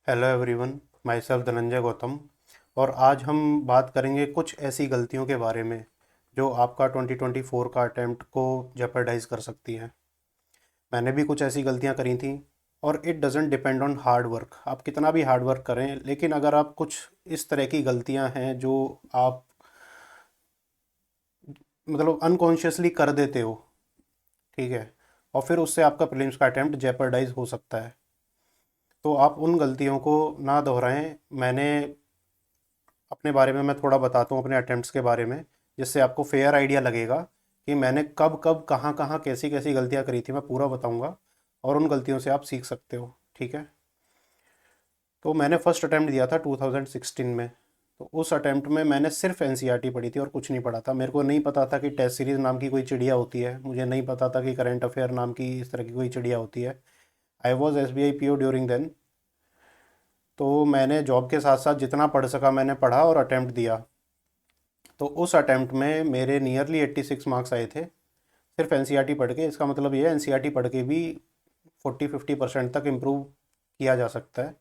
Hello everyone. My self Dhananjay Gautam. और आज हम बात करेंगे कुछ ऐसी गलतियों के बारे में जो आपका 2024 का अटेम्प्ट को जेपरडाइज कर सकती हैं। मैंने भी कुछ ऐसी गलतियां करी थी। और it doesn't depend on hard work, आप कितना भी हार्ड वर्क करें, लेकिन अगर आप कुछ इस तरह की गलतियां हैं जो आप अनकॉन्शियसली कर देते हो, ठीक है, और फिर उससे आपका प्रीलिम्स का अटेम्प्ट जेपरडाइज हो सकता है, तो आप उन गलतियों को ना दोहराएं। मैंने अपने बारे में मैं थोड़ा बताता हूँ, अपने अटेम्प्ट्स के बारे में, जिससे आपको फेयर आइडिया लगेगा कि मैंने कब कब कहाँ कहाँ कैसी कैसी गलतियाँ करी थी। मैं पूरा बताऊँगा और उन गलतियों से आप सीख सकते हो, ठीक है। तो मैंने फ़र्स्ट अटैम्प्ट दिया था 2016 में। तो उस अटैम्प्ट में मैंने सिर्फ एनसीईआरटी पढ़ी थी और कुछ नहीं पढ़ा था। मेरे को नहीं पता था कि टेस्ट सीरीज़ नाम की कोई चिड़िया होती है, मुझे नहीं पता था कि करंट अफेयर नाम की इस तरह की कोई चिड़िया होती है। I was S B I P O during then. तो मैंने जॉब के साथ साथ जितना पढ़ सका मैंने पढ़ा और अटैम्प्ट दिया। तो उस अटैम्प्ट में मेरे नियरली 86 मार्क्स आए थे, सिर्फ एनसीईआरटी पढ़ के। इसका मतलब ये है एनसीईआरटी पढ़ के भी 40-50% तक इम्प्रूव किया जा सकता है।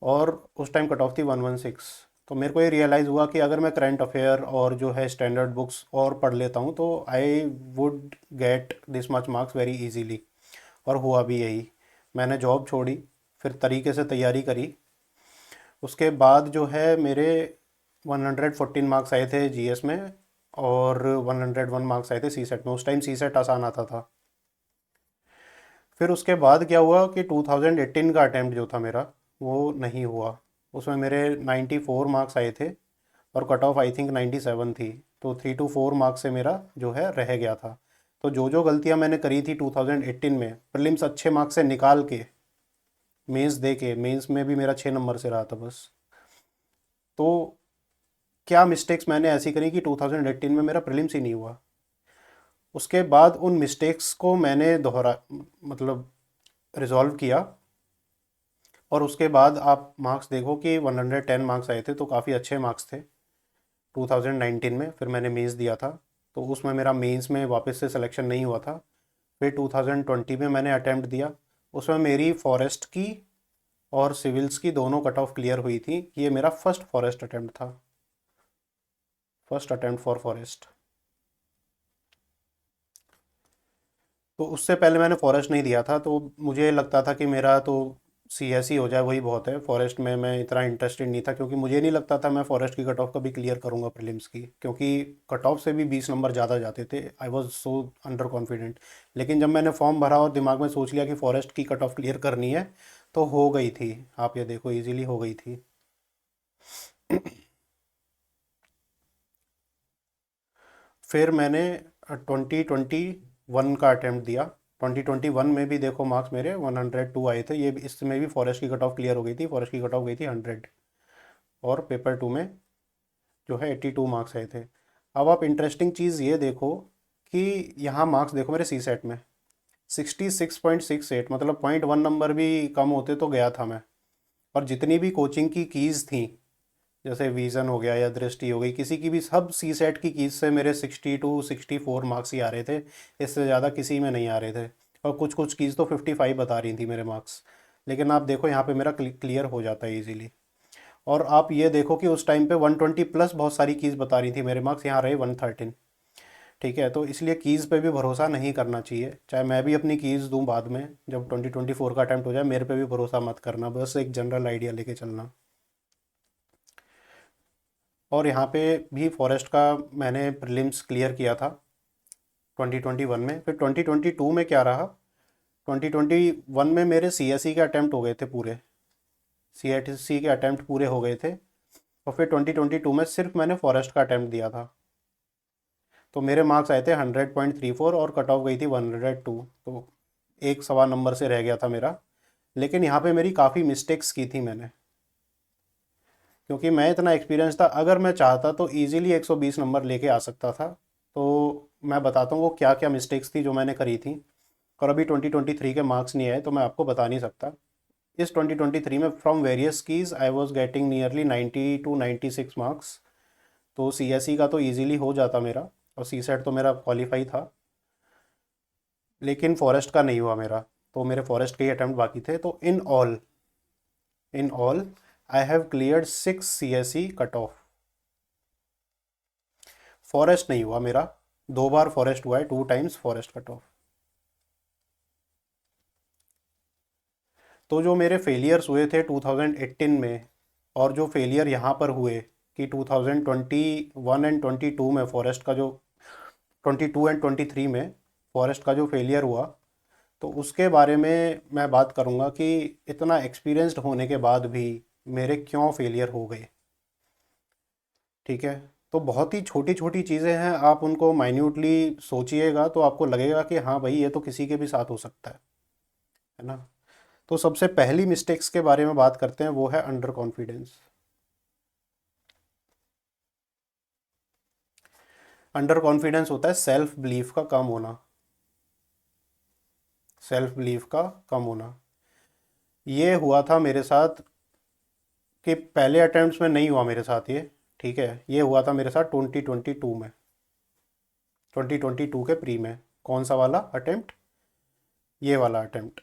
और उस टाइम कट ऑफ थी 116। तो मेरे को ये रियलाइज़ हुआ कि अगर मैं करंट अफेयर और जो है स्टैंडर्ड बुक्स और पढ़ लेता हूँ तो I would get this much marks very easily. और हुआ भी यही। मैंने जॉब छोड़ी, फिर तरीके से तैयारी करी। उसके बाद जो है मेरे 114 मार्क्स आए थे जीएस में, और 101 मार्क्स आए थे सी सेट में। उस टाइम सी सेट आसान आता था। फिर उसके बाद क्या हुआ कि 2018 का अटैम्प्ट जो था मेरा, वो नहीं हुआ। उसमें मेरे 94 मार्क्स आए थे और कट ऑफ आई थिंक 97 थी। तो 3 to 4 मार्क्स से मेरा जो है रह गया था। तो जो जो गलतियां मैंने करी थी 2018 में, प्रीलिम्स अच्छे मार्क्स से निकाल के मेंस दे के, मेंस में भी मेरा 6 नंबर से रहा था बस। तो क्या मिस्टेक्स मैंने ऐसी करी कि 2018 में मेरा प्रीलिम्स ही नहीं हुआ। उसके बाद उन मिस्टेक्स को मैंने दोहरा मतलब रिजॉल्व किया। और उसके बाद आप मार्क्स देखो कि 110 मार्क्स आए थे, तो काफ़ी अच्छे मार्क्स थे 2019 में। फिर मैंने मेंस दिया था, तो उसमें मेरा मेंस में वापस से सिलेक्शन नहीं हुआ था। फिर 2020 में मैंने अटैम्प्ट दिया। उसमें मेरी फॉरेस्ट की और सिविल्स की दोनों कट ऑफ क्लियर हुई थी। ये मेरा फर्स्ट फॉरेस्ट अटैम्प्ट था, फर्स्ट अटैम्प्ट फॉर फॉरेस्ट। तो उससे पहले मैंने फॉरेस्ट नहीं दिया था, तो मुझे लगता था कि मेरा तो सी एस ही हो जाए वही बहुत है। फॉरेस्ट में मैं इतना इंटरेस्टेड नहीं था, क्योंकि मुझे नहीं लगता था मैं फॉरेस्ट की कट ऑफ कभी क्लियर करूंगा प्रीलिम्स की, क्योंकि कट ऑफ से भी 20 नंबर ज़्यादा जाते थे। I was so under confident. लेकिन जब मैंने फॉर्म भरा और दिमाग में सोच लिया कि फॉरेस्ट की कट ऑफ क्लियर करनी है, तो हो गई थी। आप ये देखो, ईजिली हो गई थी। फिर मैंने 2021 का अटैम्प्ट दिया। 2021 में भी देखो मार्क्स मेरे 102 आए थे। ये भी, इसमें भी फॉरेस्ट की कट ऑफ क्लियर हो गई थी। फॉरेस्ट की कट ऑफ गई थी 100, और पेपर 2 में जो है 82 मार्क्स आए थे। अब आप इंटरेस्टिंग चीज़ ये देखो कि यहाँ मार्क्स देखो मेरे सी सेट में 66.68, मतलब 0.1 नंबर भी कम होते तो गया था मैं। और जितनी भी कोचिंग की कीज़ थी, जैसे विज़न हो गया या दृष्टि हो गई, किसी की भी, सब सी सेट की कीज से मेरे 60 to 64 मार्क्स ही आ रहे थे। इससे ज़्यादा किसी में नहीं आ रहे थे। और कुछ कुछ कीज़ तो 55 बता रही थी मेरे मार्क्स। लेकिन आप देखो यहाँ पे मेरा क्लियर हो जाता है इजीली। और आप ये देखो कि उस टाइम पे 120 प्लस बहुत सारी कीज़ बता रही थी, मेरे मार्क्स यहाँ रहे 113। ठीक है, तो इसलिए कीज़ पे भी भरोसा नहीं करना चाहिए। चाहे मैं भी अपनी कीज़ दूँ बाद में, जब 2024 का अटैम्प्ट हो जाए, मेरे पे भी भरोसा मत करना, बस एक जनरल आइडिया लेके चलना। और यहाँ पे भी फॉरेस्ट का मैंने प्रीलिम्स क्लियर किया था 2021 में। फिर 2022 में क्या रहा, 2021 में मेरे सीएसई के अटैम्प्ट हो गए थे पूरे, सीएसई के अटैम्प्ट पूरे हो गए थे। और फिर 2022 में सिर्फ मैंने फॉरेस्ट का अटैम्प्ट दिया था। तो मेरे मार्क्स आए थे 100.34 और कट ऑफ गई थी 102। तो 1 सवा नंबर से रह गया था मेरा। लेकिन यहाँ पे मेरी काफ़ी मिस्टेक्स की थी मैंने, क्योंकि मैं इतना एक्सपीरियंस था। अगर मैं चाहता तो ईजिली 120 नंबर लेके आ सकता था। तो मैं बताता हूँ वो क्या क्या मिस्टेक्स थी जो मैंने करी थी। और अभी 2023 के मार्क्स नहीं आए तो मैं आपको बता नहीं सकता। इस 2023 में from various keys I was getting nearly 90 to 96 marks. तो सीएसई का तो ईजिली हो जाता मेरा, और सी सेट तो मेरा क्वालिफाई था। लेकिन फॉरेस्ट का नहीं हुआ मेरा। तो मेरे फॉरेस्ट के ही अटैम्प्ट बाकी थे। तो in all in all I have cleared 6 CSE cut off. Forest नहीं हुआ मेरा, 2 बार फॉरेस्ट हुआ है, 2 टाइम्स फॉरेस्ट कट ऑफ। तो जो मेरे फेलियर्स हुए थे 2018 में, और जो फेलियर यहाँ पर हुए कि 2021 एंड 22 में फॉरेस्ट का जो 22 एंड 23 में फॉरेस्ट का जो फेलियर हुआ, तो उसके बारे में मैं बात करूँगा कि इतना एक्सपीरियंस्ड होने के बाद भी मेरे क्यों फेलियर हो गए। ठीक है, तो बहुत ही छोटी छोटी चीज़ें हैं, आप उनको माइन्यूटली सोचिएगा तो आपको लगेगा कि हाँ भाई ये तो किसी के भी साथ हो सकता है ना। तो सबसे पहली मिस्टेक्स के बारे में बात करते हैं, वो है अंडर कॉन्फिडेंस। अंडर कॉन्फिडेंस होता है सेल्फ बिलीफ का कम होना, सेल्फ बिलीफ का कम होना। ये हुआ था मेरे साथ कि पहले अटेम्प्ट्स में नहीं हुआ मेरे साथ ये, ठीक है, ये हुआ था मेरे साथ 2022 में, 2022 के प्री में। कौन सा वाला अटेम्प्ट? ये वाला अटेम्प्ट,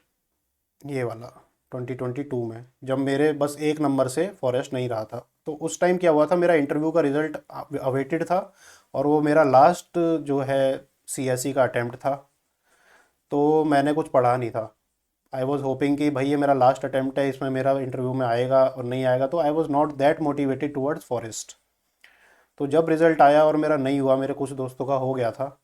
ये वाला 2022 में, जब मेरे बस 1 नंबर से फॉरेस्ट नहीं रहा था। तो उस टाइम क्या हुआ था, मेरा इंटरव्यू का रिज़ल्ट अवेटेड था, और वो मेरा लास्ट जो है CSE का अटेम्प्ट था। तो मैंने कुछ पढ़ा नहीं था। आई वॉज होपिंग कि भाई ये मेरा लास्ट अटेम्प्ट है, इसमें मेरा इंटरव्यू में आएगा और नहीं आएगा, तो I was not that motivated towards forest. तो जब रिज़ल्ट आया और मेरा नहीं हुआ, मेरे कुछ दोस्तों का हो गया था,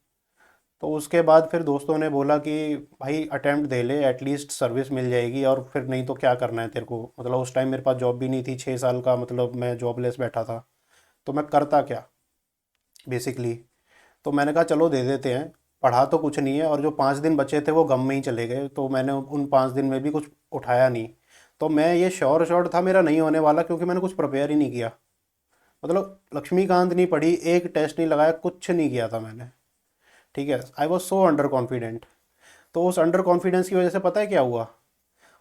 तो उसके बाद फिर दोस्तों ने बोला कि भाई अटेम्प्ट दे ले, एटलीस्ट सर्विस मिल जाएगी, और फिर नहीं तो क्या करना है तेरे को। मतलब उस टाइम मेरे पास जॉब भी नहीं थी, 6 साल का मतलब मैं जॉबलेस बैठा था, तो मैं करता क्या बेसिकली। तो मैंने कहा चलो दे देते हैं, पढ़ा तो कुछ नहीं है, और जो 5 दिन बचे थे वो गम में ही चले गए, तो मैंने उन 5 दिन में भी कुछ उठाया नहीं। तो मैं ये श्योर था मेरा नहीं होने वाला, क्योंकि मैंने कुछ प्रिपेयर ही नहीं किया। मतलब लक्ष्मीकांत नहीं पढ़ी, एक टेस्ट नहीं लगाया, कुछ नहीं किया था मैंने। ठीक है, I was so under confident. तो उस अंडर कॉन्फिडेंस की वजह से पता है क्या हुआ,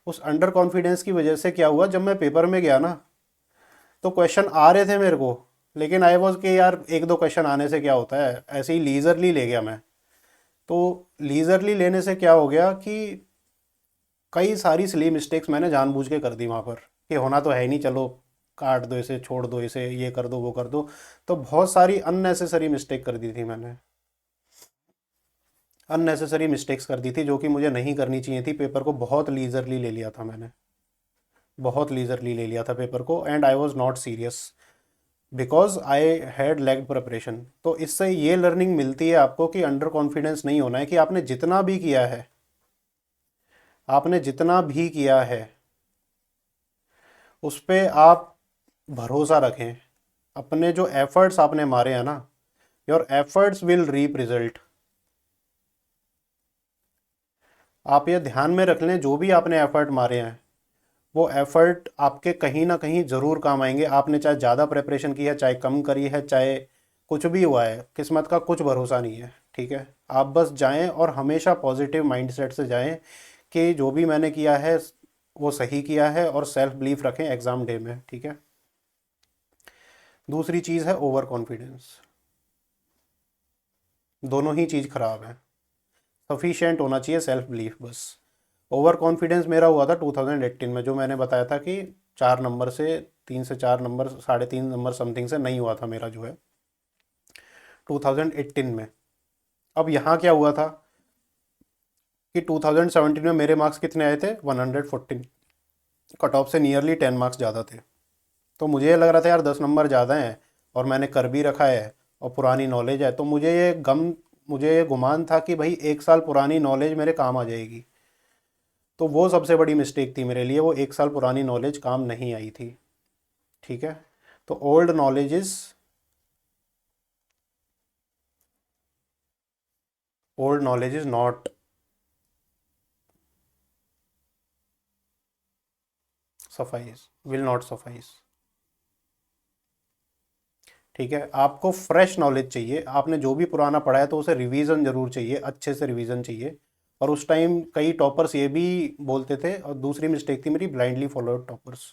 उस अंडर कॉन्फिडेंस की वजह से क्या हुआ, जब मैं पेपर में गया ना, तो क्वेश्चन आ रहे थे मेरे को, लेकिन आई वॉज कि यार 1-2 क्वेश्चन आने से क्या होता है, ऐसे ही लीजरली ले गया मैं। तो लीजरली लेने से क्या हो गया कि कई सारी सिली मिस्टेक्स मैंने जानबूझ के कर दी वहाँ पर, कि होना तो है ही नहीं, चलो काट दो इसे, छोड़ दो इसे, ये कर दो वो कर दो। तो बहुत सारी अननेसेसरी मिस्टेक कर दी थी मैंने, अननेसेसरी मिस्टेक्स कर दी थी जो कि मुझे नहीं करनी चाहिए थी। पेपर को बहुत लीजरली ले लिया था मैंने, बहुत लीजरली ले लिया था पेपर को, and I was not serious because I had lagged preparation. तो इससे ये लर्निंग मिलती है आपको कि अंडर कॉन्फिडेंस नहीं होना है, कि आपने जितना भी किया है, आपने जितना भी किया है उस पर आप भरोसा रखें। अपने जो एफर्ट्स आपने मारे हैं ना, your efforts will reap result. आप ये ध्यान में रख लें, जो भी आपने एफर्ट मारे हैं वो एफर्ट आपके कहीं ना कहीं ज़रूर काम आएंगे। आपने चाहे ज़्यादा प्रिपरेशन की है, चाहे कम करी है, चाहे कुछ भी हुआ है, किस्मत का कुछ भरोसा नहीं है। ठीक है, आप बस जाएं और हमेशा पॉजिटिव माइंडसेट से जाएं कि जो भी मैंने किया है वो सही किया है, और सेल्फ बिलीफ रखें एग्ज़ाम डे में। ठीक है, दूसरी चीज़ है ओवर कॉन्फिडेंस। दोनों ही चीज़ ख़राब है। सफिशिएंट होना चाहिए सेल्फ बिलीफ बस। ओवर कॉन्फिडेंस मेरा हुआ था 2018 में, जो मैंने बताया था कि 4 नंबर से, 3 से 4 नंबर, 3.5 नंबर समथिंग से नहीं हुआ था मेरा जो है 2018 में। अब यहाँ क्या हुआ था कि 2017 में मेरे मार्क्स कितने आए थे, 114। कट ऑफ से नियरली 10 मार्क्स ज़्यादा थे। तो मुझे ये लग रहा था यार 10 नंबर ज़्यादा हैं, और मैंने कर भी रखा है, और पुरानी नॉलेज है, तो मुझे ये गुमान था कि भाई 1 साल पुरानी नॉलेज मेरे काम आ जाएगी। तो वो सबसे बड़ी मिस्टेक थी मेरे लिए, वो 1 साल पुरानी नॉलेज काम नहीं आई थी। ठीक है, तो old knowledge is not suffice, will not suffice. ठीक है, आपको फ्रेश नॉलेज चाहिए। आपने जो भी पुराना पढ़ा है तो उसे रिवीजन जरूर चाहिए, अच्छे से रिवीजन चाहिए। और उस टाइम कई टॉपर्स ये भी बोलते थे, और दूसरी मिस्टेक थी मेरी, blindly followed toppers.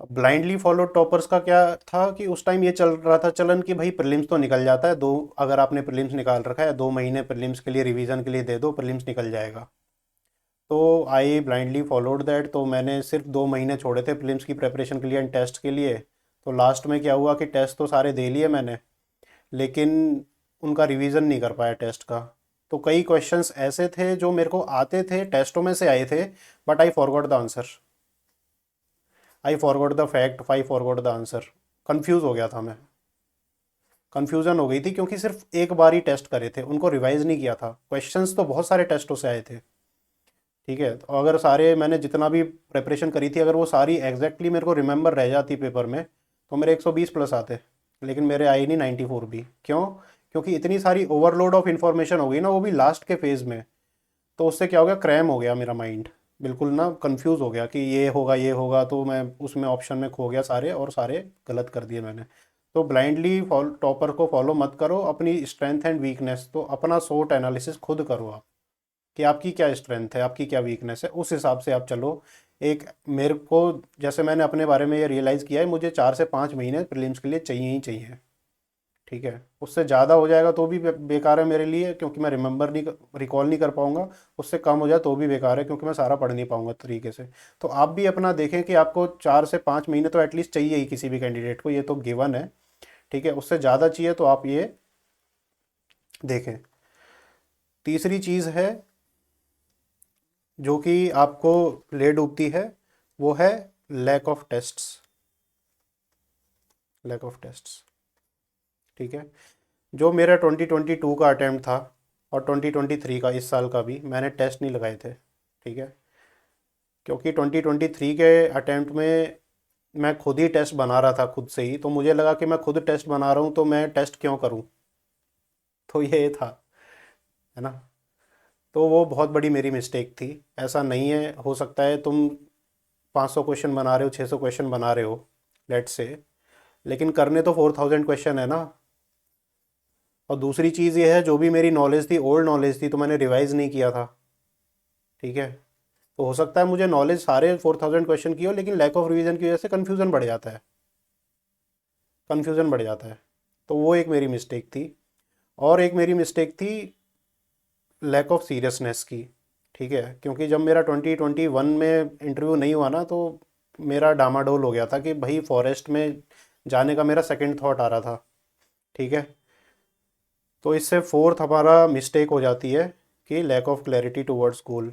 Blindly follow toppers का क्या था कि उस टाइम ये चल रहा था चलन कि भाई प्रीलिम्स तो निकल जाता है, अगर आपने प्रीलिम्स निकाल रखा है, 2 महीने प्रीलिम्स के लिए रिवीजन के लिए दे दो, प्रीलिम्स निकल जाएगा। तो आई ब्लाइंडली फॉलोड दैट। तो मैंने सिर्फ 2 महीने छोड़े थे प्रीलिम्स की प्रिपरेशन के लिए एंड टेस्ट के लिए। तो लास्ट में क्या हुआ कि टेस्ट तो सारे दे लिए मैंने, लेकिन उनका रिवीजन नहीं कर पाया टेस्ट का। तो कई क्वेश्चंस ऐसे थे जो मेरे को आते थे, टेस्टों में से आए थे, but I forgot the answer, I forgot the fact, I forgot the answer. Confuse हो गया था मैं, कन्फ्यूज़न हो गई थी, क्योंकि सिर्फ एक बार ही टेस्ट करे थे, उनको रिवाइज नहीं किया था। क्वेश्चंस तो बहुत सारे टेस्टों से आए थे, ठीक है। तो अगर सारे मैंने जितना भी प्रिपरेशन करी थी, अगर वो सारी एग्जैक्टली मेरे को रिमेंबर रह जाती पेपर में, तो मेरे 120 प्लस आते। लेकिन मेरे आई नहीं 94 भी। क्यों? क्योंकि इतनी सारी ओवरलोड ऑफ इन्फॉर्मेशन हो गई ना, वो भी लास्ट के फेज़ में। तो उससे क्या हो गया, क्रैम हो गया मेरा माइंड, बिल्कुल ना कंफ्यूज हो गया कि ये होगा ये होगा। तो मैं उसमें ऑप्शन में खो गया सारे, और सारे गलत कर दिए मैंने। तो ब्लाइंडली टॉपर को फॉलो मत करो, अपनी स्ट्रेंथ एंड वीकनेस, तो अपना सोट एनालिसिस खुद करो आप, कि आपकी क्या स्ट्रेंथ है, आपकी क्या वीकनेस है, उस हिसाब से आप चलो। एक मेरे को, जैसे मैंने अपने बारे में ये रियलाइज़ किया है, मुझे 4 से 5 महीने प्रीलिम्स के लिए चाहिए ही चाहिए, ठीक है। उससे ज़्यादा हो जाएगा तो भी बेकार है मेरे लिए, क्योंकि मैं रिकॉल नहीं कर पाऊंगा। उससे कम हो जाए तो भी बेकार है, क्योंकि मैं सारा पढ़ नहीं पाऊंगा तरीके से। तो आप भी अपना देखें कि आपको 4 से 5 महीने तो एटलीस्ट चाहिए ही किसी भी कैंडिडेट को, ये तो गिवन है, ठीक है। उससे ज़्यादा चाहिए तो आप ये देखें। तीसरी चीज़ है जो कि आपको ले डूबती है, वो है lack of tests, lack of tests, ठीक है। जो मेरा 2022 का अटैम्प्ट था और 2023 का, इस साल का भी, मैंने टेस्ट नहीं लगाए थे, ठीक है। क्योंकि 2023 के अटैम्प्ट में मैं खुद ही टेस्ट बना रहा था खुद से ही, तो मुझे लगा कि मैं खुद टेस्ट बना रहा हूँ तो मैं टेस्ट क्यों करूँ। तो ये था, है ना। तो वो बहुत बड़ी मेरी मिस्टेक थी। ऐसा नहीं है, हो सकता है तुम 500 क्वेश्चन बना रहे हो, 600 क्वेश्चन बना रहे हो, लेट से, लेकिन करने तो 4000 क्वेश्चन है ना। और दूसरी चीज़ ये है, जो भी मेरी नॉलेज थी, ओल्ड नॉलेज थी, तो मैंने रिवाइज़ नहीं किया था, ठीक है। तो हो सकता है मुझे नॉलेज सारे 4000 क्वेश्चन की हो, लेकिन लैक ऑफ रिवीजन की वजह से कन्फ्यूज़न बढ़ जाता है, कन्फ्यूज़न बढ़ जाता है। तो वो एक मेरी मिस्टेक थी। और एक मेरी मिस्टेक थी लैक ऑफ सीरियसनेस की, ठीक है। क्योंकि जब मेरा 2021 में इंटरव्यू नहीं हुआ ना, तो मेरा डामाडोल हो गया था कि भाई फॉरेस्ट में जाने का मेरा सेकंड थॉट आ रहा था, ठीक है। तो इससे फोर्थ हमारा मिस्टेक हो जाती है कि lack of clarity towards goal,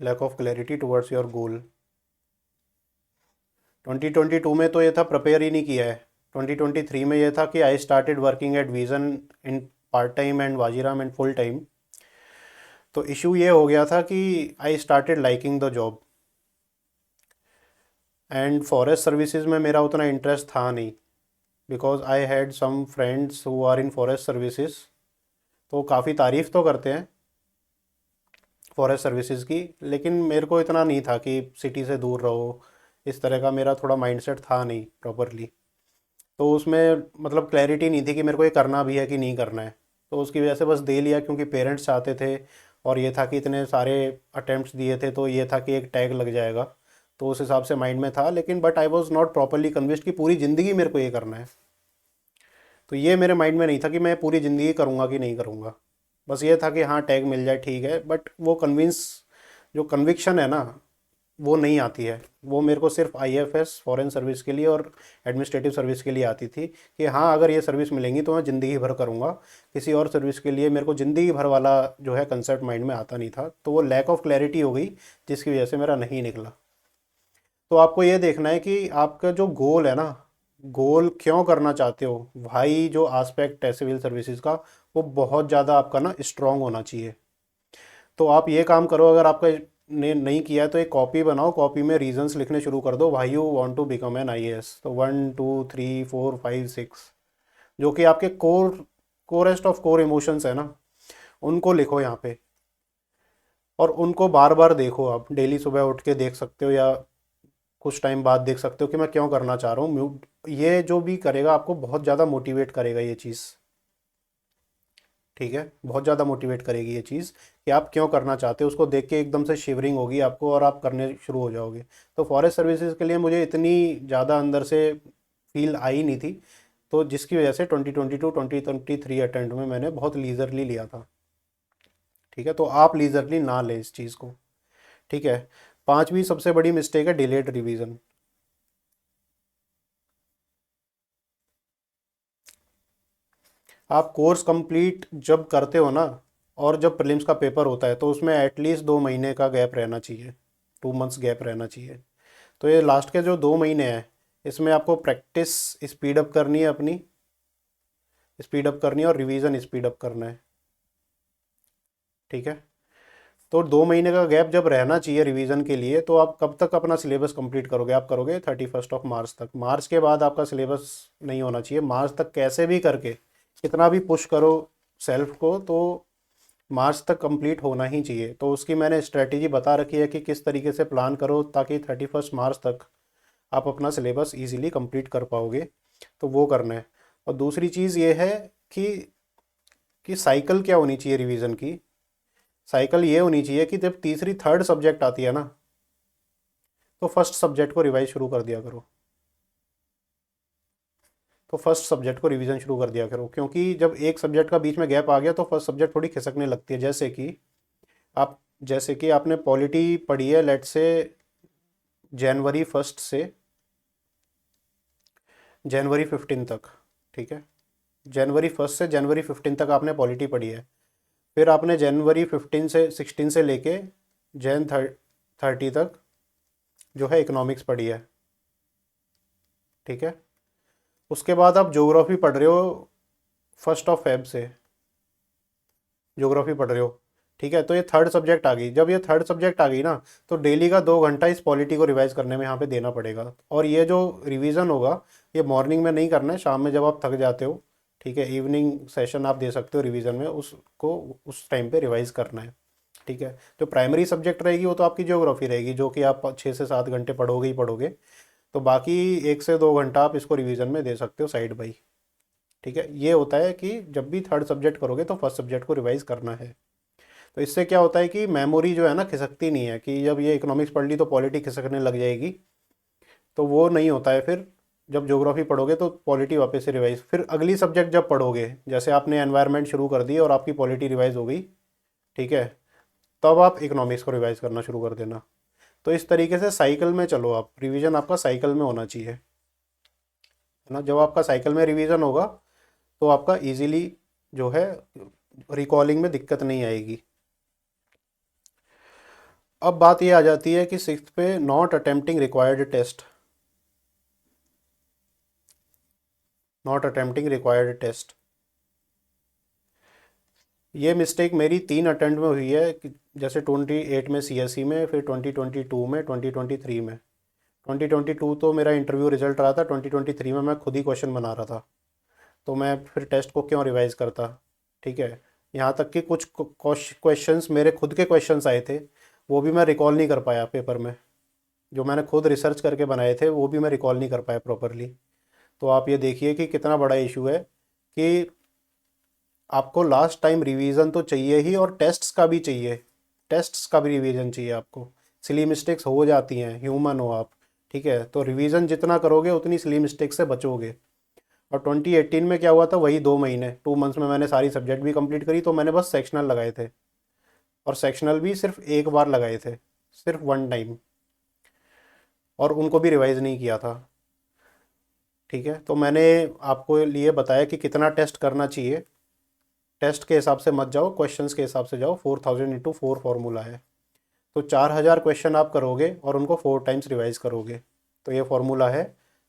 lack of clarity towards your goal. 2022 में तो ये था, प्रिपेयर ही नहीं किया है। 2023 में ये था कि I started working at Vision in part time and Vajiram and full time. तो इशू ये हो गया था कि I started liking the job, and forest services में मेरा उतना इंटरेस्ट था नहीं, because I had some friends who are in forest services. तो काफ़ी तारीफ़ तो करते हैं फॉरेस्ट सर्विसेज की, लेकिन मेरे को इतना नहीं था कि सिटी से दूर रहो, इस तरह का मेरा थोड़ा माइंडसेट था नहीं प्रॉपरली। तो उसमें मतलब क्लैरिटी नहीं थी कि मेरे को ये करना भी है कि नहीं करना है। तो उसकी वजह से बस दे लिया, क्योंकि पेरेंट्स चाहते थे, और ये था कि इतने सारे अटेम्प्ट्स दिए थे, तो ये था कि एक टैग लग जाएगा। तो उस हिसाब से माइंड में था, लेकिन but I was not properly convinced कि पूरी ज़िंदगी मेरे को ये करना है। तो ये मेरे माइंड में नहीं था कि मैं पूरी ज़िंदगी करूँगा कि नहीं करूँगा। बस ये था कि हाँ टैग मिल जाए ठीक है, बट वो जो कन्विक्शन है ना, वो नहीं आती है। वो मेरे को सिर्फ आईएफएस फॉरेन सर्विस के लिए और एडमिनिस्ट्रेटिव सर्विस के लिए आती थी, कि हाँ अगर ये सर्विस मिलेंगी तो मैं ज़िंदगी भर करूँगा। किसी और सर्विस के लिए मेरे को ज़िंदगी भर वाला जो है कंसेप्ट माइंड में आता नहीं था। तो वो लैक ऑफ क्लैरिटी हो गई, जिसकी वजह से मेरा नहीं निकला। तो आपको ये देखना है कि आपका जो गोल है ना, गोल क्यों करना चाहते हो भाई, जो आस्पेक्ट है सिविल सर्विसेज का, वो बहुत ज़्यादा आपका ना स्ट्रांग होना चाहिए। तो आप ये काम करो, अगर आपका ने नहीं किया है तो एक कॉपी बनाओ, कॉपी में रीजंस लिखने शुरू कर दो, why you want to become an IAS. तो 1 2 3 4 5 6, जो कि आपके कोरेस्ट ऑफ कोर इमोशंस है ना, उनको लिखो यहाँ पे। और उनको बार बार देखो, आप डेली सुबह उठ के देख सकते हो, या कुछ टाइम बाद देख सकते हो कि मैं क्यों करना चाह रहा हूँ। ये जो भी करेगा आपको बहुत ज़्यादा मोटिवेट करेगा ये चीज़, ठीक है। बहुत ज़्यादा मोटिवेट करेगी ये चीज़ कि आप क्यों करना चाहते हो। उसको देख के एकदम से शिवरिंग होगी आपको, और आप करने शुरू हो जाओगे। तो फॉरेस्ट सर्विसेज के लिए मुझे इतनी ज़्यादा अंदर से फील आई नहीं थी। तो जिसकी वजह से 2022 2023 अटेम्प्ट में मैंने बहुत लीजरली लिया था। ठीक है, तो आप लीजरली ना लें इस चीज़ को। ठीक है। पांचवी सबसे बड़ी मिस्टेक है डिलेड रिवीजन। आप कोर्स कंप्लीट जब करते हो ना, और जब प्रीलिम्स का पेपर होता है, तो उसमें एटलीस्ट 2 महीने का गैप रहना चाहिए, 2 मंथ्स गैप रहना चाहिए। तो ये लास्ट के जो 2 महीने हैं, इसमें आपको प्रैक्टिस स्पीड अप करनी है, अपनी स्पीड अप करनी है, और रिवीजन स्पीड अप करना है। ठीक है। तो 2 महीने का गैप जब रहना चाहिए रिवीजन के लिए, तो आप कब तक अपना सिलेबस कंप्लीट करोगे? आप करोगे 31 मार्च तक। मार्च के बाद आपका सिलेबस नहीं होना चाहिए। मार्च तक कैसे भी करके, कितना भी पुश करो सेल्फ को, तो मार्च तक कंप्लीट होना ही चाहिए। तो उसकी मैंने स्ट्रेटेजी बता रखी है कि किस तरीके से प्लान करो ताकि 31 मार्च तक आप अपना सिलेबस इजीली कंप्लीट कर पाओगे। तो वो करना है। और दूसरी चीज़ ये है कि साइकिल क्या होनी चाहिए रिवीजन की। साइकिल ये होनी चाहिए कि जब तीसरी थर्ड सब्जेक्ट आती है ना, तो फर्स्ट सब्जेक्ट को रिवाइज शुरू कर दिया करो। तो फर्स्ट सब्जेक्ट को रिवीजन शुरू कर दिया करो, क्योंकि जब एक सब्जेक्ट का बीच में गैप आ गया तो फर्स्ट सब्जेक्ट थोड़ी खिसकने लगती है। आप जैसे कि आपने पॉलिटी पढ़ी है, लेट से जनवरी 1 से जनवरी 15 तक। ठीक है। जनवरी 1 से जनवरी 15 तक आपने पॉलिटी पढ़ी है। फिर आपने जनवरी 15 से 16 से लेके Jan 30 तक जो है इकोनॉमिक्स पढ़ी है। ठीक है। उसके बाद आप ज्योग्राफी पढ़ रहे हो, 1 फेब से ज्योग्राफी पढ़ रहे हो। ठीक है। तो ये थर्ड सब्जेक्ट आ गई। जब ये थर्ड सब्जेक्ट आ गई ना, तो डेली का 2 घंटा इस पॉलिटी को रिवाइज करने में यहाँ पे देना पड़ेगा। और ये जो रिवीजन होगा, ये मॉर्निंग में नहीं करना है, शाम में जब आप थक जाते हो। ठीक है। इवनिंग सेशन आप दे सकते हो रिवीजन में, उसको उस टाइम पे रिवाइज करना है। ठीक है। जो प्राइमरी सब्जेक्ट रहेगी वो तो आपकी ज्योग्राफी रहेगी, जो कि आप 6 से 7 घंटे पढ़ोगे ही पढ़ोगे। तो बाकी 1 से 2 घंटा आप इसको रिवीजन में दे सकते हो साइड बाई। ठीक है। ये होता है कि जब भी थर्ड सब्जेक्ट करोगे तो फर्स्ट सब्जेक्ट को रिवाइज करना है। तो इससे क्या होता है कि मेमोरी जो है ना, खिसकती नहीं है कि जब ये इकोनॉमिक्स पढ़ ली तो पॉलिटी खिसकने लग जाएगी। तो वो नहीं होता है। फिर जब ज्योग्राफी पढ़ोगे तो पॉलिटी वापस से रिवाइज, फिर अगली सब्जेक्ट जब पढ़ोगे, जैसे आपने एनवायरनमेंट शुरू कर दी और आपकी पॉलिटी रिवाइज हो गई। ठीक है। तब आप इकोनॉमिक्स को रिवाइज करना शुरू कर देना। तो इस तरीके से साइकिल में चलो आप, रिवीजन आपका साइकिल में होना चाहिए, है ना। जब आपका साइकिल में रिवीजन होगा, तो आपका इजीली जो है रिकॉलिंग में दिक्कत नहीं आएगी। अब बात ये आ जाती है कि 6th पे not attempting required test. Not attempting required test, ये मिस्टेक मेरी 3 अटेम्प्ट में हुई है जैसे 28 में सीएसई में, फिर 2022 में, 2023 में। 2022 तो मेरा इंटरव्यू रिजल्ट रहा था, 2023 में मैं खुद ही क्वेश्चन बना रहा था। तो मैं फिर टेस्ट को क्यों रिवाइज करता। ठीक है। यहाँ तक कि कुछ क्वेश्चंस मेरे खुद के क्वेश्चंस आए थे, वो भी मैं रिकॉल नहीं कर पाया पेपर में। जो मैंने खुद रिसर्च करके बनाए थे वो भी मैं रिकॉल नहीं कर पाया प्रॉपरली। तो आप ये देखिए कि कितना बड़ा इशू है कि आपको लास्ट टाइम रिवीजन तो चाहिए ही, और टेस्ट्स का भी चाहिए। टेस्ट्स का भी रिवीजन चाहिए आपको। सिली मिस्टेक्स हो जाती हैं, ह्यूमन हो आप। ठीक है। तो रिवीजन जितना करोगे उतनी सिली मिस्टेक से बचोगे। और 2018 में क्या हुआ था, वही 2 महीने 2 मंथ्स में मैंने सारी सब्जेक्ट भी कंप्लीट करी। तो मैंने बस सेक्शनल लगाए थे, और सेक्शनल भी सिर्फ एक बार लगाए थे, सिर्फ 1 टाइम, और उनको भी रिवाइज नहीं किया था। ठीक है। तो मैंने आपको लिए बताया कि कितना टेस्ट करना चाहिए। टेस्ट के हिसाब से मत जाओ, क्वेश्चंस के हिसाब से जाओ। 4000 × 4 फार्मूला है। तो 4000 क्वेश्चन आप करोगे और उनको 4 टाइम्स रिवाइज करोगे। तो ये फार्मूला है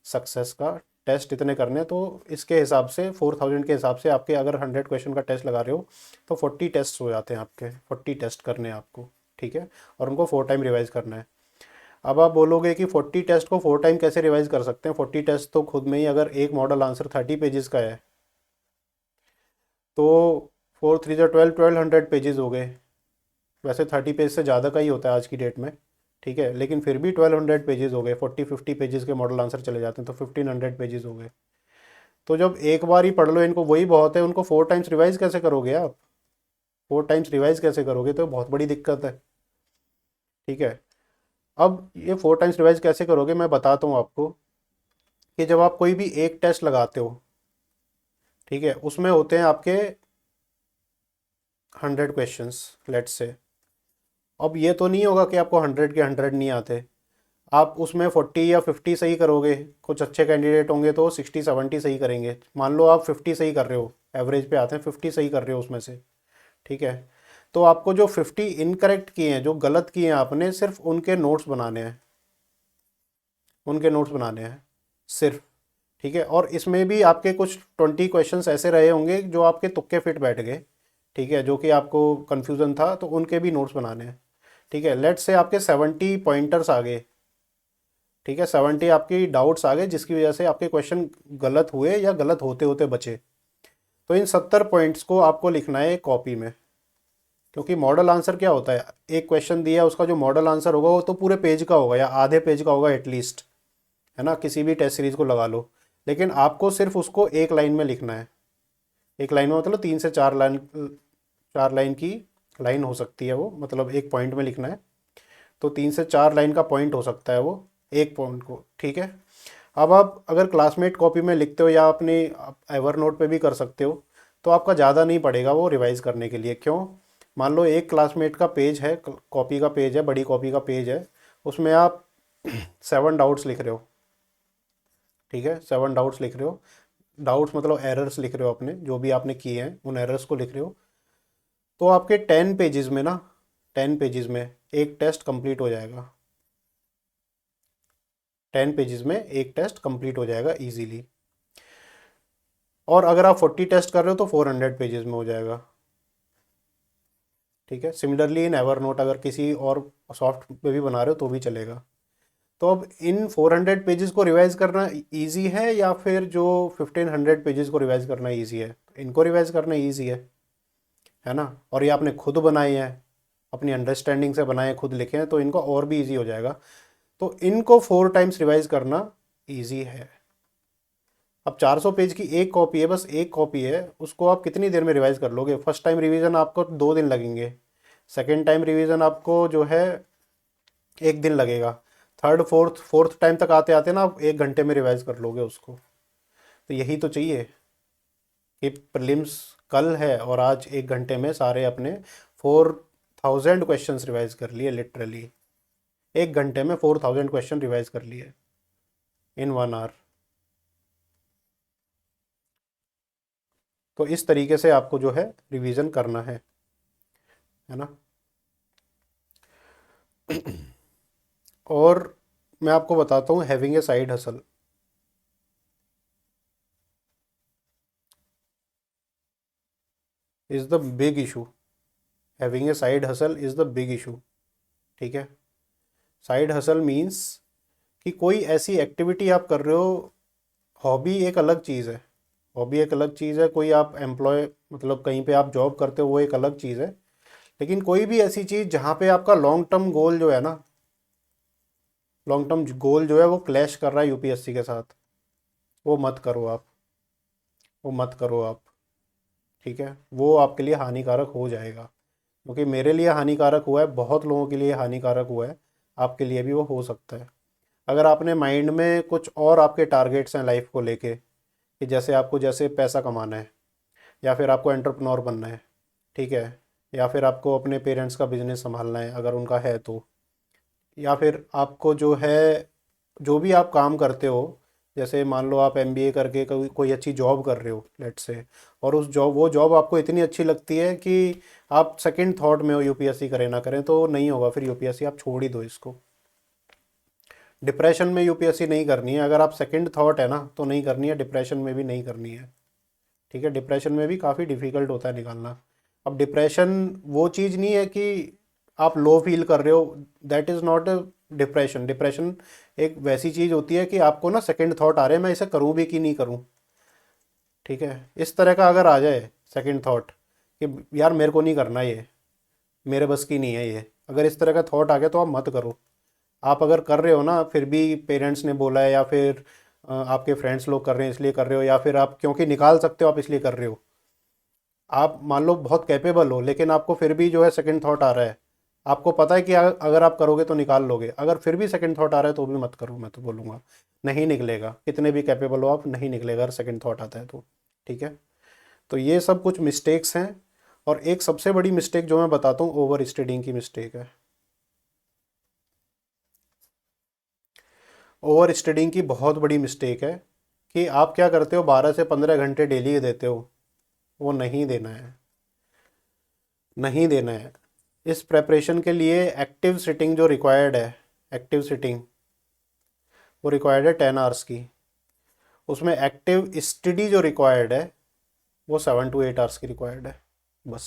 सक्सेस का। टेस्ट इतने करने, तो इसके हिसाब से 4000 के हिसाब से आपके अगर 100 क्वेश्चन का टेस्ट लगा रहे हो तो 40 टेस्ट हो जाते हैं आपके। 40 टेस्ट करने हैं आपको। ठीक है। और उनको 4 टाइम रिवाइज करना है। अब आप बोलोगे कि 40 टेस्ट को 4 टाइम कैसे रिवाइज कर सकते हैं। 40 टेस्ट तो खुद में ही, अगर एक मॉडल आंसर 30 पेजेस का है, तो 4 3 12, 1200 पेजेस हो गए। वैसे 30 पेज से ज़्यादा का ही होता है आज की डेट में। ठीक है। लेकिन फिर भी 1200 पेजेस हो गए। 40 50 पेजेस के मॉडल आंसर चले जाते हैं, तो 1500 पेजेस हो गए। तो जब एक बार ही पढ़ लो इनको, वही बहुत है। उनको 4 टाइम्स रिवाइज कैसे करोगे आप? 4 टाइम्स रिवाइज कैसे करोगे? तो बहुत बड़ी दिक्कत है। ठीक है। अब ये 4 टाइम्स रिवाइज कैसे करोगे, मैं बताता हूँ आपको। कि जब आप कोई भी एक टेस्ट लगाते हो, ठीक है, उसमें होते हैं आपके 100 क्वेश्चंस लेट्स से। अब ये तो नहीं होगा कि आपको 100 के 100 नहीं आते, आप उसमें 40 या 50 सही करोगे, कुछ अच्छे कैंडिडेट होंगे तो 60-70 सही करेंगे। मान लो आप 50 सही कर रहे हो, एवरेज पे आते हैं 50 सही कर रहे हो उसमें से, ठीक है। तो आपको जो 50 इनकरेक्ट किए हैं, जो गलत किए हैं आपने, सिर्फ उनके नोट्स बनाने हैं, उनके नोट्स बनाने हैं सिर्फ, ठीक है। और इसमें भी आपके कुछ 20 क्वेश्चंस ऐसे रहे होंगे जो आपके तुक्के फिट बैठ गए, ठीक है, जो कि आपको कन्फ्यूज़न था, तो उनके भी नोट्स बनाने हैं, ठीक है। लेट्स से आपके 70 पॉइंटर्स आ गए, ठीक है, 70 आपकी डाउट्स आ गए जिसकी वजह से आपके क्वेश्चन गलत हुए या गलत होते होते बचे। तो इन 70 पॉइंट्स को आपको लिखना है कॉपी में, क्योंकि मॉडल आंसर क्या होता है, एक क्वेश्चन दिया उसका जो मॉडल आंसर होगा वो तो पूरे पेज का होगा या आधे पेज का होगा एटलीस्ट, है ना, किसी भी टेस्ट सीरीज को लगा लो। लेकिन आपको सिर्फ उसको एक लाइन में लिखना है, एक लाइन में मतलब 3 से 4 लाइन, 4 लाइन की लाइन हो सकती है वो, मतलब एक पॉइंट में लिखना है, तो 3 से 4 लाइन का पॉइंट हो सकता है वो, एक पॉइंट को, ठीक है। अब आप अगर क्लासमेट कॉपी में लिखते हो या अपने एवर नोट पे भी कर सकते हो, तो आपका ज़्यादा नहीं पड़ेगा वो रिवाइज करने के लिए। क्यों? मान लो एक क्लासमेट का पेज है, कॉपी का पेज है, बड़ी कॉपी का पेज है, उसमें आप 7 डाउट्स लिख रहे हो, ठीक है, 7 डाउट्स लिख रहे हो, डाउट्स मतलब एरर्स लिख रहे हो अपने, जो भी आपने किए हैं उन एरर्स को लिख रहे हो, तो आपके 10 पेजेस में ना, 10 पेजेस में एक टेस्ट कंप्लीट हो जाएगा, 10 पेजेस में एक टेस्ट कंप्लीट हो जाएगा इजीली। और अगर आप 40 टेस्ट कर रहे हो तो 400 पेजेस में हो जाएगा, ठीक है। सिमिलरली इन एवर नोट अगर किसी और सॉफ्ट पे भी बना रहे हो तो भी चलेगा। तो अब इन 400 पेजेस को रिवाइज करना इजी है या फिर जो 1500 पेजेस को रिवाइज करना इजी है? इनको रिवाइज करना इजी है ना। और ये आपने खुद बनाए हैं, अपनी अंडरस्टैंडिंग से बनाए हैं, खुद लिखे हैं, तो इनको और भी इजी हो जाएगा। तो इनको 4 टाइम्स रिवाइज करना इजी है। अब 400 पेज की एक कॉपी है, बस एक कॉपी है, उसको आप कितनी देर में रिवाइज कर लोगे? फर्स्ट टाइम रिवीजन आपको 2 दिन लगेंगे, सेकेंड टाइम रिवीजन आपको जो है 1 दिन लगेगा, थर्ड फोर्थ फोर्थ टाइम तक आते आते ना आप 1 घंटे में रिवाइज कर लोगे उसको। तो यही तो चाहिए कि प्रीलिम्स कल है और आज 1 घंटे में सारे अपने 4000 क्वेश्चंस रिवाइज कर लिए, लिटरली 1 घंटे में 4000 क्वेश्चन रिवाइज कर लिए इन 1 आवर। तो इस तरीके से आपको जो है रिवीजन करना है ना। और मैं आपको बताता हूँ, having a side hustle is the big issue, having a side hustle is the big issue, ठीक है। साइड हसल मीन्स कि कोई ऐसी एक्टिविटी आप कर रहे हो, हॉबी एक अलग चीज़ है, हॉबी एक अलग चीज़ है, कोई आप एम्प्लॉय मतलब कहीं पे आप जॉब करते हो वो एक अलग चीज़ है, लेकिन कोई भी ऐसी चीज़ जहाँ पे आपका लॉन्ग टर्म गोल जो है ना, लॉन्ग टर्म गोल जो है वो क्लैश कर रहा है यूपीएससी के साथ, वो मत करो आप, वो मत करो आप, ठीक है। वो आपके लिए हानिकारक हो जाएगा, क्योंकि मेरे लिए हानिकारक हुआ है, बहुत लोगों के लिए हानिकारक हुआ है, आपके लिए भी वो हो सकता है। अगर आपने माइंड में कुछ और आपके टारगेट्स हैं लाइफ को लेके, कि जैसे आपको जैसे पैसा कमाना है, या फिर आपको एंटरप्रेन्योर बनना है, ठीक है, या फिर आपको अपने पेरेंट्स का बिजनेस संभालना है अगर उनका है तो, या फिर आपको जो है जो भी आप काम करते हो, जैसे मान लो आप एमबीए करके कोई अच्छी जॉब कर रहे हो लेट से, और उस जॉब वो जॉब आपको इतनी अच्छी लगती है कि आप सेकंड थॉट में हो यूपीएससी करें ना करें, तो नहीं होगा फिर यूपीएससी, आप छोड़ ही दो इसको। डिप्रेशन में यूपीएससी नहीं करनी है, अगर आप सेकंड थॉट है ना तो नहीं करनी है, डिप्रेशन में भी नहीं करनी है, ठीक है। डिप्रेशन में भी काफ़ी डिफ़िकल्ट होता है निकालना। अब डिप्रेशन वो चीज़ नहीं है कि आप लो फील कर रहे हो, that is not a depression. Depression एक वैसी चीज़ होती है कि आपको ना सेकंड थॉट आ रहे हैं, मैं इसे करूँ भी कि नहीं करूँ, ठीक है। इस तरह का अगर आ जाए सेकंड थॉट कि यार मेरे को नहीं करना ये, मेरे बस की नहीं है ये, अगर इस तरह का थॉट आ गया तो आप मत करो। आप अगर कर रहे हो ना, फिर भी पेरेंट्स ने बोला है या फिर आपके फ्रेंड्स लोग कर रहे हैं इसलिए कर रहे हो, या फिर आप क्योंकि निकाल सकते हो आप इसलिए कर रहे हो, आप मान लो बहुत कैपेबल हो, लेकिन आपको फिर भी जो है सेकंड थॉट आ रहा है, आपको पता है कि अगर आप करोगे तो निकाल लोगे, अगर फिर भी सेकंड थॉट आ रहा है तो भी मत करो, मैं तो बोलूँगा नहीं निकलेगा, कितने भी कैपेबल हो आप, नहीं निकलेगा अगर सेकंड थॉट आता है तो, ठीक है। तो ये सब कुछ मिस्टेक्स हैं। और एक सबसे बड़ी मिस्टेक जो मैं बताता हूँ, ओवर स्टडिंग की मिस्टेक है। ओवर स्टडिंग की बहुत बड़ी मिस्टेक है कि आप क्या करते हो, 12 से 15 घंटे डेली देते हो। वो नहीं देना है, नहीं देना है। इस प्रेपरेशन के लिए एक्टिव सिटिंग जो रिक्वायर्ड है, एक्टिव सिटिंग वो रिक्वायर्ड है 10 आवर्स की। उसमें एक्टिव स्टडी जो रिक्वायर्ड है वो 7 to 8 आवर्स की रिक्वायर्ड है बस।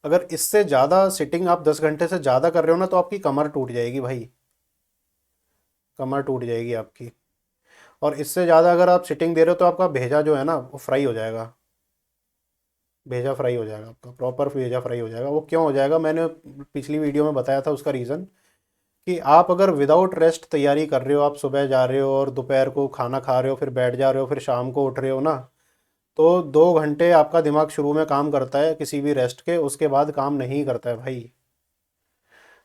अगर इससे ज़्यादा सिटिंग आप 10 घंटे से ज़्यादा कर रहे हो ना, तो आपकी कमर टूट जाएगी भाई, कमर टूट जाएगी आपकी। और इससे ज़्यादा अगर आप सिटिंग दे रहे हो तो आपका भेजा जो है ना वो फ्राई हो जाएगा। भेजा फ्राई हो जाएगा आपका, प्रॉपर भेजा फ्राई हो जाएगा। वो क्यों हो जाएगा, मैंने पिछली वीडियो में बताया था उसका रीज़न। कि आप अगर विदाउट रेस्ट तैयारी कर रहे हो, आप सुबह जा रहे हो और दोपहर को खाना खा रहे हो, फिर बैठ जा रहे हो, फिर शाम को उठ रहे हो ना, तो 2 घंटे आपका दिमाग शुरू में काम करता है किसी भी रेस्ट के, उसके बाद काम नहीं करता है भाई।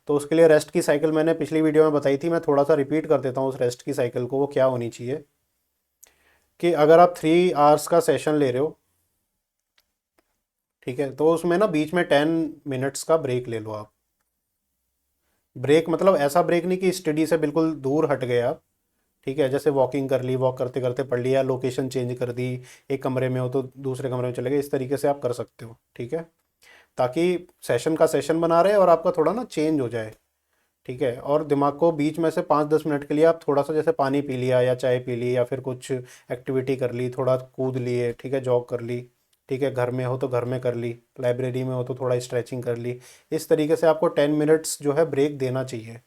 तो उसके लिए रेस्ट की साइकिल मैंने पिछली वीडियो में बताई थी, मैं थोड़ा सा रिपीट कर देता हूँ उस रेस्ट की साइकिल को, वो क्या होनी चाहिए। कि अगर आप 3 आवर्स का सेशन ले रहे हो, ठीक है, तो उसमें ना बीच में 10 मिनट्स का ब्रेक ले लो आप। ब्रेक मतलब ऐसा ब्रेक नहीं कि स्टडी से बिल्कुल दूर हट गए आप। ठीक है, जैसे वॉकिंग कर ली, वॉक करते करते पढ़ लिया, लोकेशन चेंज कर दी, एक कमरे में हो तो दूसरे कमरे में चले गए, इस तरीके से आप कर सकते हो। ठीक है, ताकि सेशन का सेशन बना रहे और आपका थोड़ा ना चेंज हो जाए। ठीक है, और दिमाग को बीच में से 5-10 मिनट के लिए आप थोड़ा सा जैसे पानी पी लिया या चाय पी ली या फिर कुछ एक्टिविटी कर ली, थोड़ा कूद लिए, ठीक है, जॉग कर ली। ठीक है, घर में हो तो घर में कर ली, लाइब्रेरी में हो तो थोड़ा स्ट्रेचिंग कर ली। इस तरीके से आपको 10 मिनट्स जो है ब्रेक देना चाहिए।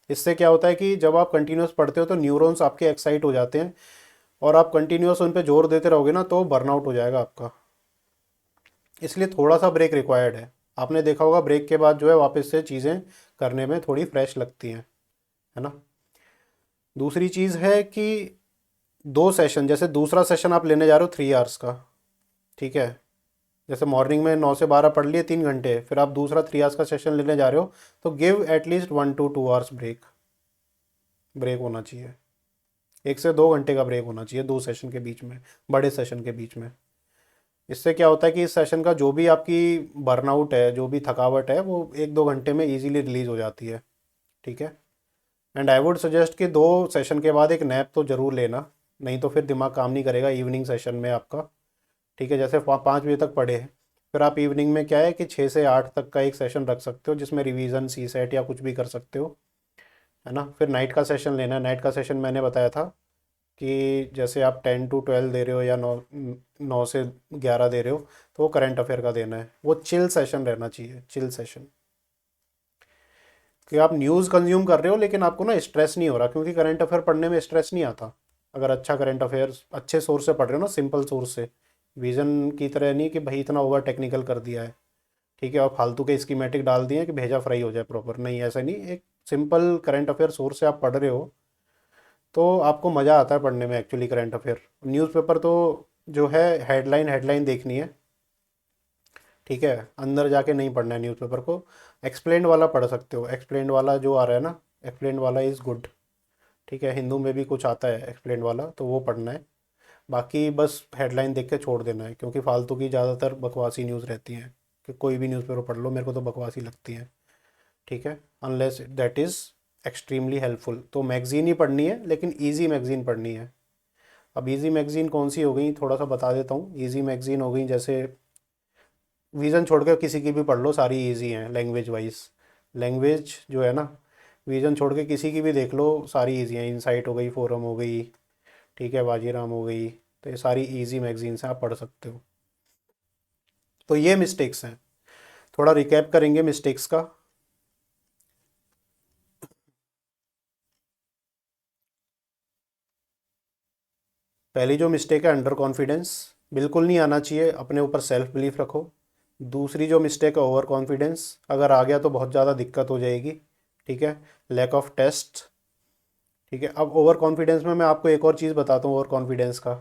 इससे क्या होता है कि जब आप कंटिन्यूस पढ़ते हो तो न्यूरॉन्स आपके एक्साइट हो जाते हैं, और आप कंटिन्यूस उन पे जोर देते रहोगे ना तो बर्नआउट हो जाएगा आपका। इसलिए थोड़ा सा ब्रेक रिक्वायर्ड है। आपने देखा होगा ब्रेक के बाद जो है वापस से चीज़ें करने में थोड़ी फ्रेश लगती हैं, है ना। दूसरी चीज़ है कि 2 सेशन, जैसे दूसरा सेशन आप लेने जा रहे हो 3 आवर्स का, ठीक है, जैसे मॉर्निंग में 9 से 12 पढ़ लिए 3 घंटे, फिर आप दूसरा 3 आवर्स का सेशन लेने जा रहे हो, तो give at least 1 to 2 hours break, break होना चाहिए। 1 से 2 घंटे का ब्रेक होना चाहिए 2 सेशन के बीच में, बड़े सेशन के बीच में। इससे क्या होता है कि इस सेशन का जो भी आपकी बर्नआउट है, जो भी थकावट है, वो 1-2 घंटे में इजीली रिलीज़ हो जाती है। ठीक है, एंड आई वुड सजेस्ट कि 2 सेशन के बाद एक नैप तो ज़रूर लेना, नहीं तो फिर दिमाग काम नहीं करेगा इवनिंग सेशन में आपका। ठीक है, जैसे 5 बजे तक पढ़े हैं, फिर आप इवनिंग में क्या है कि 6 से 8 तक का एक सेशन रख सकते हो, जिसमें रिवीजन, सी सेट या कुछ भी कर सकते हो, है ना। फिर नाइट का सेशन लेना है। नाइट का सेशन मैंने बताया था कि जैसे आप 10 to 12 दे रहे हो या 9 से 11 दे रहे हो, तो वो करंट अफेयर का देना है। वो चिल सेशन रहना चाहिए, चिल सेशन। कि आप न्यूज़ कंज्यूम कर रहे हो लेकिन आपको ना स्ट्रेस नहीं हो रहा, क्योंकि करंट अफेयर पढ़ने में स्ट्रेस नहीं आता। अगर अच्छा करंट अफेयर अच्छे सोर्स से पढ़ रहे हो ना, सिंपल सोर्स से, विजन की तरह नहीं कि भाई इतना ओवर टेक्निकल कर दिया है, ठीक है, और फालतू के स्कीमेटिक डाल दिए हैं कि भेजा फ्राई हो जाए प्रॉपर, नहीं ऐसा नहीं। एक सिंपल करंट अफेयर सोर्स से आप पढ़ रहे हो तो आपको मज़ा आता है पढ़ने में एक्चुअली करंट अफेयर। न्यूज़पेपर तो जो है हेडलाइन हेडलाइन देखनी है, ठीक है, अंदर जाके नहीं पढ़ना है न्यूज़पेपर को। एक्सप्लेन्ड वाला पढ़ सकते हो, एक्सप्लेन्ड वाला जो आ रहा है ना, एक्सप्लेन्ड वाला इज़ गुड। ठीक है, हिंदू में भी कुछ आता है एक्सप्लेन्ड वाला, तो वो पढ़ना है। बाकी बस हेडलाइन देख के छोड़ देना है, क्योंकि फालतू की ज़्यादातर बकवासी न्यूज़ रहती हैं। कि कोई भी न्यूज़पेपर पढ़ लो, मेरे को तो बकवासी लगती है। ठीक है, unless that is extremely helpful. तो मैगज़ीन ही पढ़नी है, लेकिन ईजी मैगज़ीन पढ़नी है। अब इजी मैगज़ीन कौन सी हो गई थोड़ा सा बता देता हूँ। इजी मैगज़ीन हो गई जैसे विज़न छोड़ के किसी की भी पढ़ लो, सारी इजी हैं लैंग्वेज वाइज। लैंग्वेज जो है ना, विज़न छोड़ के किसी की भी देख लो, सारी इजी हैं। इनसाइट हो गई, फोरम हो गई, ठीक है, बाजीराम हो गई, तो ये सारी इजी मैगज़ीन्स हैं, आप पढ़ सकते हो। तो ये मिस्टेक्स हैं, थोड़ा रिकैप करेंगे मिस्टेक्स का। पहली जो मिस्टेक है, अंडर कॉन्फिडेंस, बिल्कुल नहीं आना चाहिए, अपने ऊपर सेल्फ बिलीफ रखो। दूसरी जो मिस्टेक है, ओवर कॉन्फिडेंस, अगर आ गया तो बहुत ज़्यादा दिक्कत हो जाएगी। ठीक है, लैक ऑफ टेस्ट। ठीक है, अब ओवर कॉन्फिडेंस में मैं आपको एक और चीज़ बताता हूँ। ओवर कॉन्फिडेंस का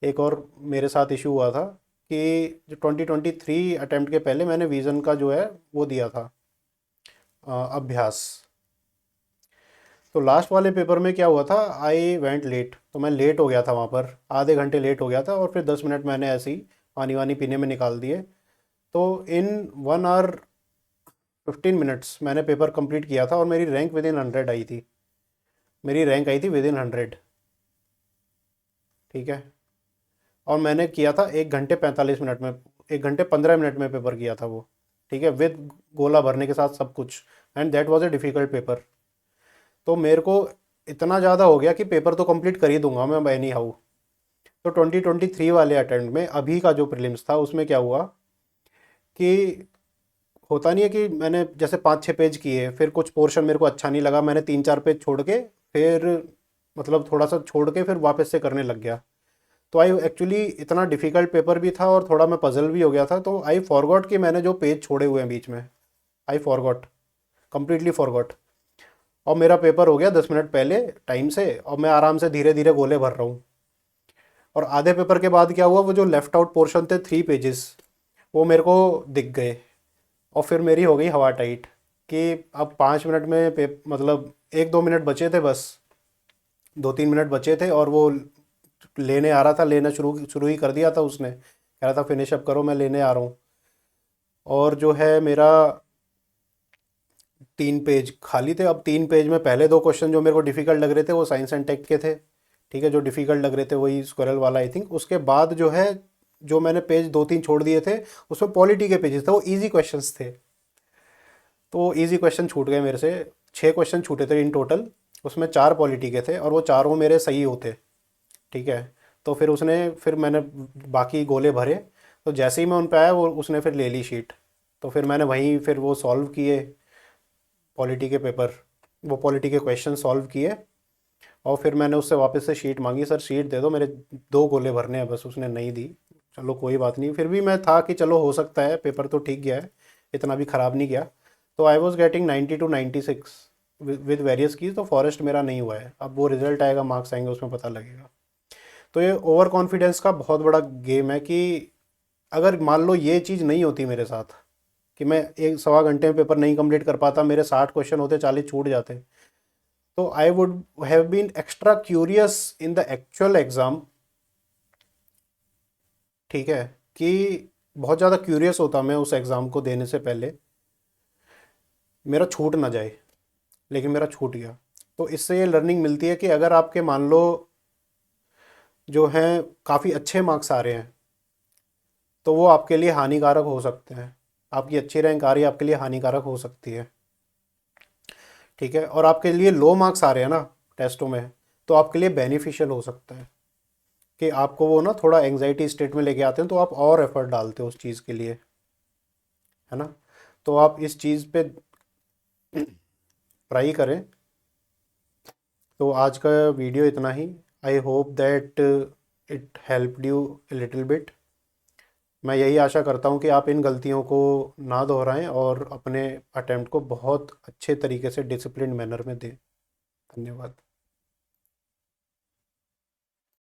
एक और मेरे साथ इशू हुआ था कि जो 2023 अटेम्प्ट के पहले मैंने विज़न का जो है वो दिया था, अभ्यास। तो लास्ट वाले पेपर में क्या हुआ था, आई वेंट लेट, तो मैं लेट हो गया था वहाँ पर, आधे घंटे लेट हो गया था, और फिर 10 मिनट मैंने ऐसे ही पानी वानी पीने में निकाल दिए। तो इन 1 आवर 15 मिनट्स मैंने पेपर कंप्लीट किया था, और मेरी रैंक विद इन 100 आई थी। मेरी रैंक आई थी विद इन 100। ठीक है। और मैंने किया था 1 घंटे 45 मिनट में, 1 घंटे 15 मिनट में पेपर किया था वो। ठीक है, विद गोला भरने के साथ सब कुछ। And that was a difficult paper. तो मेरे को इतना ज़्यादा हो गया कि पेपर तो कंप्लीट कर ही दूंगा मैं एनी हाउ। तो 2023 वाले अटेम्प्ट में अभी का जो प्रीलिम्स था उसमें क्या हुआ कि होता नहीं है कि मैंने जैसे 5-6 पेज किए, फिर कुछ पोर्शन मेरे को अच्छा नहीं लगा, मैंने 3-4 पेज छोड़ के फिर मतलब थोड़ा सा छोड़ के फिर वापस से करने लग गया। तो आई एक्चुअली इतना डिफ़िकल्ट पेपर भी था और थोड़ा मैं पजल भी हो गया था, तो आई फॉरगॉट कि मैंने जो पेज छोड़े हुए हैं बीच में। I forgot, completely forgot. और मेरा पेपर हो गया 10 मिनट पहले टाइम से, और मैं आराम से धीरे धीरे गोले भर रहा हूँ। और आधे पेपर के बाद क्या हुआ, वो जो लेफ्ट आउट पोर्शन थे 3 पेजेस, वो मेरे को दिख गए। और फिर मेरी हो गई हवा टाइट कि अब 5 मिनट में मतलब 1-2 मिनट बचे थे बस, 2-3 मिनट बचे थे, और वो लेने आ रहा था, लेना शुरू शुरू ही कर दिया था उसने, कह रहा था फिनिश अप करो मैं लेने आ रहा हूँ। और जो है मेरा 3 पेज खाली थे। अब 3 पेज में पहले 2 क्वेश्चन जो मेरे को डिफ़िकल्ट लग रहे थे वो साइंस एंड टेक के थे। ठीक है, जो डिफ़िकल्ट लग रहे थे वही स्क्वायरल वाला आई थिंक। उसके बाद जो है, जो मैंने पेज 2-3 छोड़ दिए थे उसमें पॉलिटी के पेजेस थे, वो इजी क्वेश्चंस थे। तो इजी क्वेश्चन छूट गए मेरे से। 6 क्वेश्चन छूटे थे इन टोटल, उसमें 4 पॉलिटी के थे, और वो चारों मेरे सही होते। ठीक है। तो फिर फिर मैंने बाकी गोले भरे। तो जैसे ही मैं उन पे आया, वो उसने फिर ले ली शीट। तो फिर मैंने वहीं फिर वो सॉल्व किए पॉलिटी के पेपर, वो पॉलिटी के क्वेश्चन सॉल्व किए। और फिर मैंने उससे वापस से शीट मांगी, सर शीट दे दो, मेरे 2 गोले भरने हैं बस। उसने नहीं दी। चलो कोई बात नहीं, फिर भी मैं था कि चलो हो सकता है पेपर तो ठीक गया है, इतना भी ख़राब नहीं गया। तो I was getting 90 to 96 with various keys. तो फॉरेस्ट मेरा नहीं हुआ है। अब वो रिजल्ट आएगा, मार्क्स आएंगे, उसमें पता लगेगा। तो ये ओवर कॉन्फिडेंस का बहुत बड़ा गेम है कि अगर मान लो ये चीज़ नहीं होती मेरे साथ, कि मैं 1 सवा घंटे में पेपर नहीं कंप्लीट कर पाता, मेरे 60 क्वेश्चन होते, 40 छूट जाते, तो I would have been extra curious in the actual exam. ठीक है, कि बहुत ज़्यादा क्यूरियस होता मैं उस एग्ज़ाम को देने से पहले, मेरा छूट ना जाए। लेकिन मेरा छूट गया। तो इससे ये लर्निंग मिलती है कि अगर आपके मान लो जो हैं काफ़ी अच्छे मार्क्स आ रहे हैं, तो वो आपके लिए हानिकारक हो सकते हैं। आपकी अच्छी रैंक आ रही है, आपके लिए हानिकारक हो सकती है। ठीक है। और आपके लिए लो मार्क्स आ रहे हैं ना टेस्टों में, तो आपके लिए बेनिफिशियल हो सकता है कि आपको वो ना थोड़ा एंग्जाइटी स्टेट में लेके आते हैं, तो आप और एफर्ट डालते हो उस चीज़ के लिए, है ना। तो आप इस चीज़ पे ट्राई करें। तो आज का वीडियो इतना ही। I hope that it helped you little bit. मैं यही आशा करता हूँ कि आप इन गलतियों को ना दोहराएं और अपने अटेम्प्ट को बहुत अच्छे तरीके से डिसिप्लिन मैनर में दें। धन्यवाद।